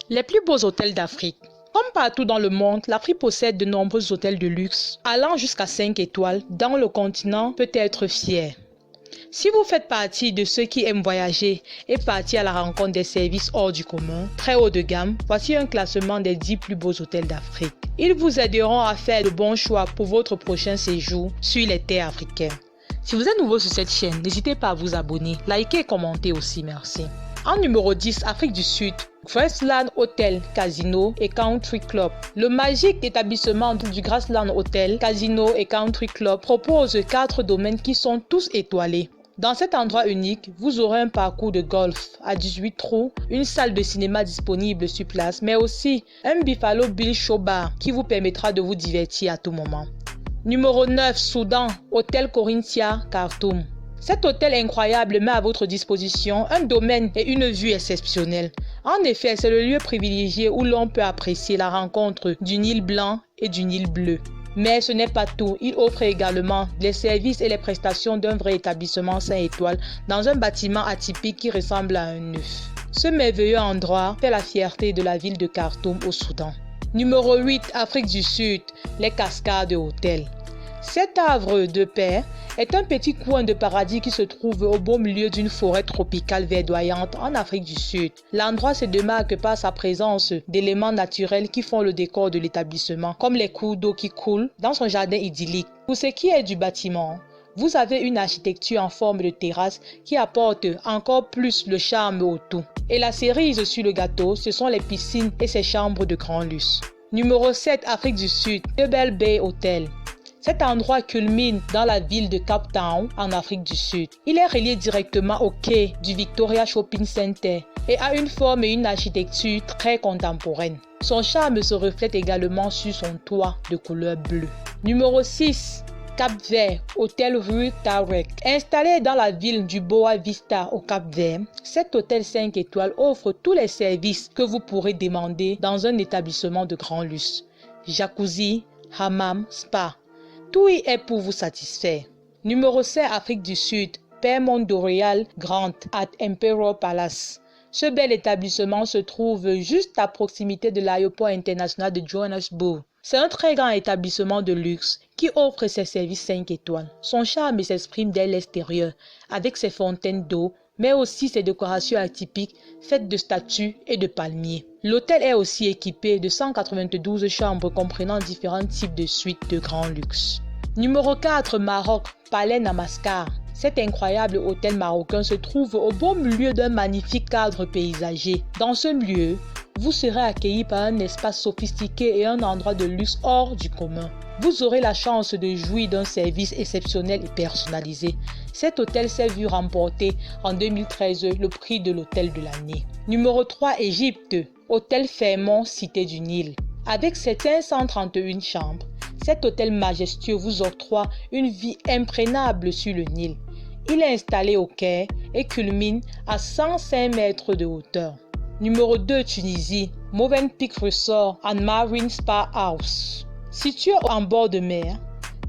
Les plus beaux hôtels d'Afrique. Comme partout dans le monde, l'Afrique possède de nombreux hôtels de luxe, allant jusqu'à 5 étoiles, dont le continent peut être fier. Si vous faites partie de ceux qui aiment voyager et partir à la rencontre des services hors du commun, très haut de gamme, voici un classement des 10 plus beaux hôtels d'Afrique. Ils vous aideront à faire de bons choix pour votre prochain séjour sur les terres africaines. Si vous êtes nouveau sur cette chaîne, n'hésitez pas à vous abonner, liker et commenter aussi, merci. En numéro 10, Afrique du Sud, Graceland Hotel, Casino et Country Club. Le magique établissement du Graceland Hotel, Casino et Country Club propose 4 domaines qui sont tous étoilés. Dans cet endroit unique, vous aurez un parcours de golf à 18 trous, une salle de cinéma disponible sur place, mais aussi un Buffalo Bill Show Bar qui vous permettra de vous divertir à tout moment. Numéro 9, Soudan, Hôtel Corinthia, Khartoum. Cet hôtel incroyable met à votre disposition un domaine et une vue exceptionnelle. En effet, c'est le lieu privilégié où l'on peut apprécier la rencontre du Nil blanc et du Nil bleu. Mais ce n'est pas tout, il offre également les services et les prestations d'un vrai établissement 5 étoiles dans un bâtiment atypique qui ressemble à un œuf. Ce merveilleux endroit fait la fierté de la ville de Khartoum au Soudan. Numéro 8, Afrique du Sud, les Cascades Hôtel. Cet havre de paix est un petit coin de paradis qui se trouve au beau milieu d'une forêt tropicale verdoyante en Afrique du Sud. L'endroit se démarque par sa présence d'éléments naturels qui font le décor de l'établissement, comme les cours d'eau qui coulent dans son jardin idyllique. Pour ce qui est du bâtiment, vous avez une architecture en forme de terrasse qui apporte encore plus le charme au tout. Et la cerise sur le gâteau, ce sont les piscines et ses chambres de grand luxe. Numéro 7, Afrique du Sud, Double Bay Hotel. Cet endroit culmine dans la ville de Cape Town, en Afrique du Sud. Il est relié directement au quai du Victoria Shopping Center et a une forme et une architecture très contemporaine. Son charme se reflète également sur son toit de couleur bleue. Numéro 6. Cap-Vert, Hôtel Rue Tarek. Installé dans la ville du Boa Vista au Cap-Vert, cet hôtel 5 étoiles offre tous les services que vous pourrez demander dans un établissement de grand luxe. Jacuzzi, hammam, spa. Tout y est pour vous satisfaire. Numéro 7, Afrique du Sud, Pairmont Royal Grand at Emperor Palace. Ce bel établissement se trouve juste à proximité de l'aéroport international de Johannesburg. C'est un très grand établissement de luxe qui offre ses services 5 étoiles. Son charme s'exprime dès l'extérieur avec ses fontaines d'eau, mais aussi ses décorations atypiques faites de statues et de palmiers. L'hôtel est aussi équipé de 192 chambres comprenant différents types de suites de grand luxe. Numéro 4, Maroc, Palais Namaskar. Cet incroyable hôtel marocain se trouve au beau milieu d'un magnifique cadre paysager. Dans ce lieu, vous serez accueilli par un espace sophistiqué et un endroit de luxe hors du commun. Vous aurez la chance de jouir d'un service exceptionnel et personnalisé. Cet hôtel s'est vu remporter en 2013 le prix de l'hôtel de l'année. Numéro 3, Égypte, Hôtel Fairmont, Cité du Nil. Avec ses 531 chambres, cet hôtel majestueux vous octroie une vie imprégnable sur le Nil. Il est installé au Caire et culmine à 105 mètres de hauteur. Numéro 2, Tunisie, Movenpick Resort and Marine Spa House. Situé en bord de mer,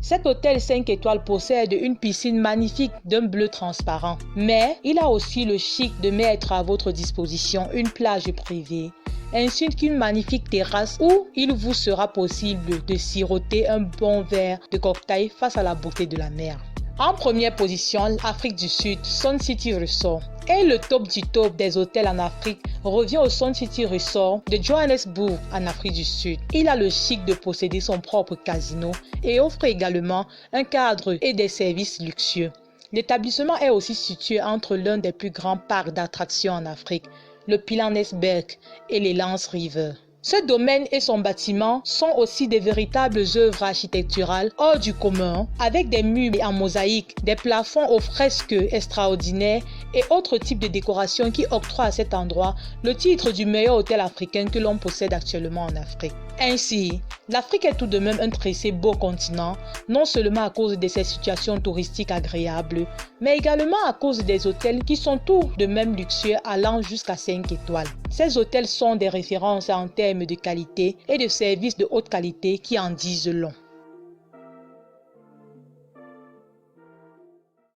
cet hôtel 5 étoiles possède une piscine magnifique d'un bleu transparent. Mais il a aussi le chic de mettre à votre disposition une plage privée, ainsi qu'une magnifique terrasse où il vous sera possible de siroter un bon verre de cocktail face à la beauté de la mer. En première position, l'Afrique du Sud, Sun City Resort. Et le top du top des hôtels en Afrique revient au Sun City Resort de Johannesburg en Afrique du Sud. Il a le chic de posséder son propre casino et offre également un cadre et des services luxueux. L'établissement est aussi situé entre l'un des plus grands parcs d'attractions en Afrique, le Pilanesberg et les Lance River. Ce domaine et son bâtiment sont aussi des véritables œuvres architecturales hors du commun, avec des murs en mosaïque, des plafonds aux fresques extraordinaires et autres types de décorations qui octroient à cet endroit le titre du meilleur hôtel africain que l'on possède actuellement en Afrique. Ainsi, l'Afrique est tout de même un très beau continent, non seulement à cause de ses situations touristiques agréables, mais également à cause des hôtels qui sont tous de même luxueux allant jusqu'à 5 étoiles. Ces hôtels sont des références en termes de qualité et de services de haute qualité qui en disent long.